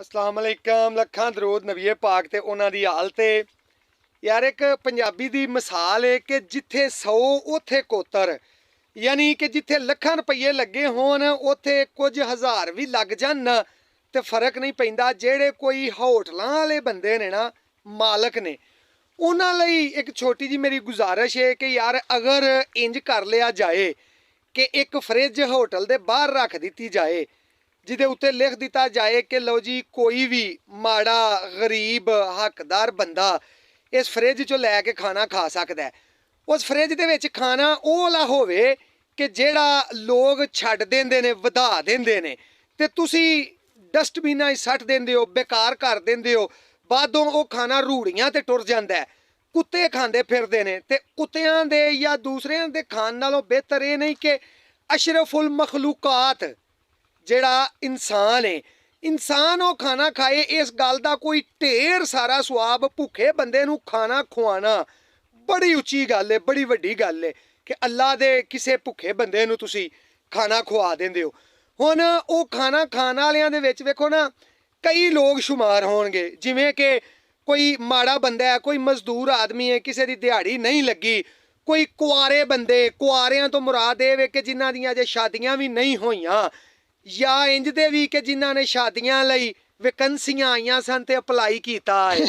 अस्सलाम वालेकुम ਲੱਖਾਂ ਦਰੂਦ ਨਬੀਏ ਪਾਕ ਤੇ ਉਹਨਾਂ ਦੀ ਹਾਲ ਤੇ ਯਾਰ ਇੱਕ ਪੰਜਾਬੀ ਦੀ ਮਿਸਾਲ ਹੈ ਕਿ ਜਿੱਥੇ 100 ਉੱਥੇ ਕੋਤਰ ਯਾਨੀ ਕਿ ਜਿੱਥੇ ਲੱਖਾਂ ਰੁਪਏ ਲੱਗੇ ਹੋਣ ਉੱਥੇ ਕੁਝ ਹਜ਼ਾਰ ਵੀ ਲੱਗ ਜਾਣ ਤੇ ਫਰਕ ਨਹੀਂ ਪੈਂਦਾ। ਜਿਹੜੇ ਕੋਈ ਹੋਟਲਾਂ ਵਾਲੇ ਬੰਦੇ ਨੇ ਨਾ ਮਾਲਕ ਨੇ ਉਹਨਾਂ ਲਈ ਇੱਕ ਛੋਟੀ ਜੀ ਮੇਰੀ ਗੁਜ਼ਾਰਿਸ਼ ਹੈ ਕਿ ਯਾਰ ਅਗਰ ਇੰਜ ਕਰ ਲਿਆ ਜਾਏ ਕਿ ਇੱਕ ਫਰਿੱਜ ਹੋਟਲ ਦੇ ਬਾਹਰ ਰੱਖ ਦਿੱਤੀ ਜਾਏ ਜਿਹਦੇ ਉੱਤੇ ਲਿਖ ਦਿੱਤਾ ਜਾਏ ਕਿ ਲਓ ਜੀ ਕੋਈ ਵੀ ਮਾੜਾ ਗਰੀਬ ਹੱਕਦਾਰ ਬੰਦਾ ਇਸ ਫਰਿੱਜ ਚੋਂ ਲੈ ਕੇ ਖਾਣਾ ਖਾ ਸਕਦਾ ਹੈ। ਉਸ ਫਰਿੱਜ ਦੇ ਵਿੱਚ ਖਾਣਾ ਉਹ ਵਾਲਾ ਹੋਵੇ ਕਿ ਜਿਹੜਾ ਲੋਕ ਛੱਡ ਦਿੰਦੇ ਨੇ, ਵਧਾ ਦਿੰਦੇ ਨੇ ਤੇ ਤੁਸੀਂ ਡਸਟਬਿਨਾਂ 'ਚ ਸੱਟ ਦਿੰਦੇ ਹੋ, ਬੇਕਾਰ ਕਰ ਦਿੰਦੇ ਹੋ। ਬਾਅਦੋਂ ਉਹ ਖਾਣਾ ਰੂੜੀਆਂ ਤੇ ਟੁਰ ਜਾਂਦਾ ਹੈ, ਕੁੱਤੇ ਖਾਂਦੇ ਫਿਰਦੇ ਨੇ। ਤੇ ਕੁੱਤਿਆਂ ਦੇ ਜਾਂ ਦੂਸਰਿਆਂ ਦੇ ਖਾਣ ਨਾਲੋਂ ਬਿਹਤਰ ਇਹ ਨਹੀਂ ਕਿ ਅਸ਼ਰਫੁਲ ਮਖਲੂਕਾਤ ਜਿਹੜਾ ਇਨਸਾਨ ਹੈ, ਇਨਸਾਨ ਉਹ ਖਾਣਾ ਖਾਏ। ਇਸ ਗੱਲ ਦਾ ਕੋਈ ਢੇਰ ਸਾਰਾ ਸਵਾਬ। ਭੁੱਖੇ ਬੰਦੇ ਨੂੰ ਖਾਣਾ ਖਵਾਉਣਾ ਬੜੀ ਉੱਚੀ ਗੱਲ ਹੈ, ਬੜੀ ਵੱਡੀ ਗੱਲ ਹੈ ਕਿ ਅੱਲਾ ਦੇ ਕਿਸੇ ਭੁੱਖੇ ਬੰਦੇ ਨੂੰ ਤੁਸੀਂ ਖਾਣਾ ਖਵਾ ਦਿੰਦੇ ਹੋ। ਹੁਣ ਉਹ ਖਾਣਾ ਖਾਣ ਵਾਲਿਆਂ ਦੇ ਵਿੱਚ ਵੇਖੋ ਨਾ ਕਈ ਲੋਕ ਸ਼ੁਮਾਰ ਹੋਣਗੇ, ਜਿਵੇਂ ਕਿ ਕੋਈ ਮਾੜਾ ਬੰਦਾ ਹੈ, ਕੋਈ ਮਜ਼ਦੂਰ ਆਦਮੀ ਹੈ, ਕਿਸੇ ਦੀ ਦਿਹਾੜੀ ਨਹੀਂ ਲੱਗੀ, ਕੋਈ ਕੁਆਰੇ ਬੰਦੇ, ਕੁਆਰਿਆਂ ਤੋਂ ਮੁਰਾਦ ਇਹ ਵੇ ਕਿ ਜਿਨ੍ਹਾਂ ਦੀਆਂ ਅਜੇ ਸ਼ਾਦੀਆਂ ਵੀ ਨਹੀਂ ਹੋਈਆਂ, ਜਾਂ ਇੰਜ ਦੇ ਵੀ ਕਿ ਜਿਨ੍ਹਾਂ ਨੇ ਸ਼ਾਦੀਆਂ ਲਈ ਵੈਕੈਂਸੀਆਂ ਆਈਆਂ ਸਨ ਤੇ ਅਪਲਾਈ ਕੀਤਾ ਹੈ।